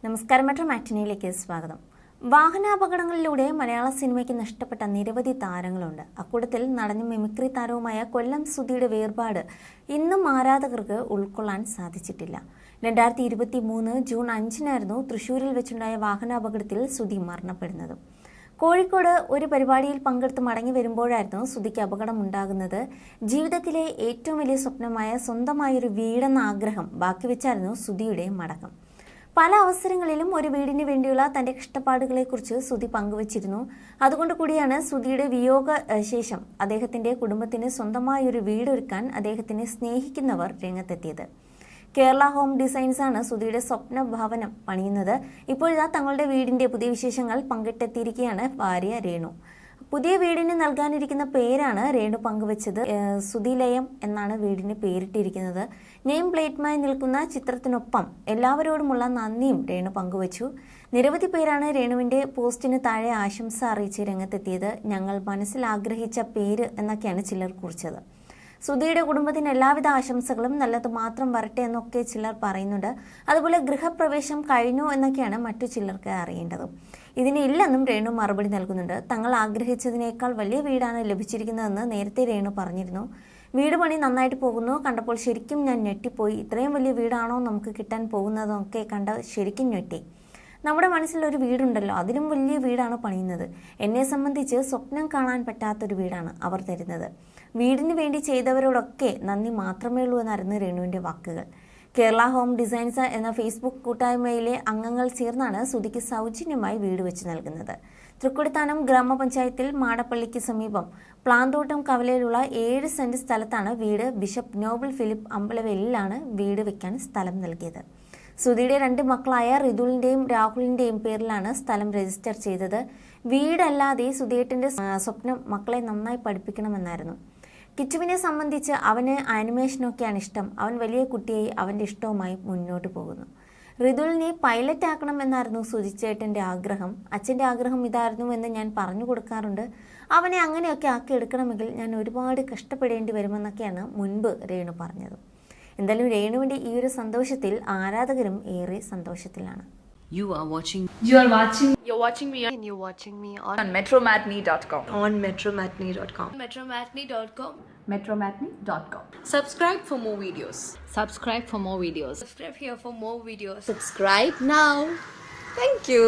നമസ്കാരം, മെട്രോ മാറ്റിനിയിലേക്ക് സ്വാഗതം. വാഹനാപകടങ്ങളിലൂടെ മലയാള സിനിമയ്ക്ക് നഷ്ടപ്പെട്ട നിരവധി താരങ്ങളുണ്ട്. അക്കൂട്ടത്തിൽ നടനും മിമിക്രി താരവുമായ കൊല്ലം സുധിയുടെ വേർപാട് ഇന്നും ആരാധകർക്ക് ഉൾക്കൊള്ളാൻ സാധിച്ചിട്ടില്ല. 2023 ജൂൺ 5 തൃശൂരിൽ വെച്ചുണ്ടായ വാഹനാപകടത്തിൽ സുധി മരണപ്പെടുന്നത്. കോഴിക്കോട് ഒരു പരിപാടിയിൽ പങ്കെടുത്ത് മടങ്ങി വരുമ്പോഴായിരുന്നു സുധിക്ക് അപകടമുണ്ടാകുന്നത്. ജീവിതത്തിലെ ഏറ്റവും വലിയ സ്വപ്നമായ സ്വന്തമായൊരു വീടെന്ന ആഗ്രഹം ബാക്കിവെച്ചായിരുന്നു സുധിയുടെ മടക്കം. പല അവസരങ്ങളിലും ഒരു വീടിന് വേണ്ടിയുള്ള തന്റെ കഷ്ടപ്പാടുകളെക്കുറിച്ച് സുധി പങ്കുവച്ചിരുന്നു. അതുകൊണ്ട് കൂടിയാണ് സുധിയുടെ വിയോഗ ശേഷം അദ്ദേഹത്തിന്റെ കുടുംബത്തിന് സ്വന്തമായൊരു വീടൊരുക്കാൻ അദ്ദേഹത്തിനെ സ്നേഹിക്കുന്നവർ രംഗത്തെത്തിയത്. കേരള ഹോം ഡിസൈൻസ് ആണ് സുധിയുടെ സ്വപ്ന ഭവനം പണിയുന്നത്. ഇപ്പോഴിതാ തങ്ങളുടെ വീടിന്റെ പുതിയ വിശേഷങ്ങൾ പങ്കിട്ടെത്തിയിരിക്കുകയാണ് ഭാര്യ രേണു. പുതിയ വീടിന് നൽകാനിരിക്കുന്ന പേരാണ് രേണു പങ്കുവച്ചത്. സുധിലയം എന്നാണ് വീടിന് പേരിട്ടിരിക്കുന്നത്. നെയിം പ്ലേറ്റുമായി നിൽക്കുന്ന ചിത്രത്തിനൊപ്പം എല്ലാവരോടുമുള്ള നന്ദിയും രേണു പങ്കുവച്ചു. നിരവധി പേരാണ് രേണുവിന്റെ പോസ്റ്റിന് താഴെ ആശംസ അറിയിച്ച് രംഗത്തെത്തിയത്. ഞങ്ങൾ മനസ്സിൽ ആഗ്രഹിച്ച പേര് എന്നൊക്കെയാണ് ചിലർ കുറിച്ചത്. സുധിയുടെ കുടുംബത്തിന് എല്ലാവിധ ആശംസകളും, നല്ലത് മാത്രം വരട്ടെ എന്നൊക്കെ ചിലർ പറയുന്നുണ്ട്. അതുപോലെ ഗൃഹപ്രവേശം കഴിഞ്ഞു എന്നൊക്കെയാണ് മറ്റു ചിലർക്ക് അറിയേണ്ടത്. ഇതിന് ഇല്ലെന്നും രേണു മറുപടി നൽകുന്നുണ്ട്. തങ്ങൾ ആഗ്രഹിച്ചതിനേക്കാൾ വലിയ വീടാണ് ലഭിച്ചിരിക്കുന്നതെന്ന് നേരത്തെ രേണു പറഞ്ഞിരുന്നു. വീട് പണി നന്നായിട്ട് പോകുന്നു. കണ്ടപ്പോൾ ശരിക്കും ഞാൻ ഞെട്ടിപ്പോയി. ഇത്രയും വലിയ വീടാണോ നമുക്ക് കിട്ടാൻ പോകുന്നതൊക്കെ കണ്ട ശരിക്കും ഞെട്ടി. നമ്മുടെ മനസ്സിലൊരു വീടുണ്ടല്ലോ, അതിലും വലിയ വീടാണ് പണിയുന്നത്. എന്നെ സംബന്ധിച്ച് സ്വപ്നം കാണാൻ പറ്റാത്തൊരു വീടാണ് അവർ തരുന്നത്. വീടിന് വേണ്ടി ചെയ്തവരോടൊക്കെ നന്ദി മാത്രമേ ഉള്ളൂ എന്നായിരുന്നു രേണുവിൻ്റെ വാക്കുകൾ. കേരള ഹോം ഡിസൈൻസ് എന്ന ഫേസ്ബുക്ക് കൂട്ടായ്മയിലെ അംഗങ്ങൾ ചേർന്നാണ് സുധിക്ക് സൗജന്യമായി വീട് വെച്ച് നൽകുന്നത്. തൃക്കൊടിത്താനം ഗ്രാമപഞ്ചായത്തിൽ മാടപ്പള്ളിക്ക് സമീപം പ്ലാന്തോട്ടം കവലയിലുള്ള 7 സെന്റ് സ്ഥലത്താണ് വീട്. ബിഷപ്പ് നോബൽ ഫിലിപ്പ് അമ്പലവേലിലാണ് വീട് വെക്കാൻ സ്ഥലം നൽകിയത്. സുധിയുടെ 2 മക്കളായ റിതുലിന്റെയും രാഹുലിന്റെയും പേരിലാണ് സ്ഥലം രജിസ്റ്റർ ചെയ്തത്. വീടല്ലാതെ സുധിയേട്ടന്റെ സ്വപ്നം മക്കളെ നന്നായി പഠിപ്പിക്കണമെന്നായിരുന്നു. കിച്ചുവിനെ സംബന്ധിച്ച് അവന് ആനിമേഷനൊക്കെയാണ് ഇഷ്ടം. അവൻ വലിയ കുട്ടിയായി അവന്റെ ഇഷ്ടവുമായി മുന്നോട്ട് പോകുന്നു. റിതുലിനെ പൈലറ്റ് ആക്കണം എന്നായിരുന്നു സുധിച്ചേട്ടന്റെ ആഗ്രഹം. അച്ഛന്റെ ആഗ്രഹം ഇതായിരുന്നു എന്ന് ഞാൻ പറഞ്ഞു കൊടുക്കാറുണ്ട്. അവനെ അങ്ങനെയൊക്കെ ആക്കിയെടുക്കണമെങ്കിൽ ഞാൻ ഒരുപാട് കഷ്ടപ്പെടേണ്ടി വരുമെന്നൊക്കെയാണ് മുൻപ് രേണു പറഞ്ഞത്. എന്തായാലും രേണുവിന്റെ ഈ ഒരു സന്തോഷത്തിൽ ആരാധകരും ഏറെ സന്തോഷത്തിലാണ്. You're watching me on metromatney.com. on metromatney.com. metromatney.com. Subscribe for more videos. Subscribe for more videos. Subscribe here for more videos. Subscribe now. Thank you.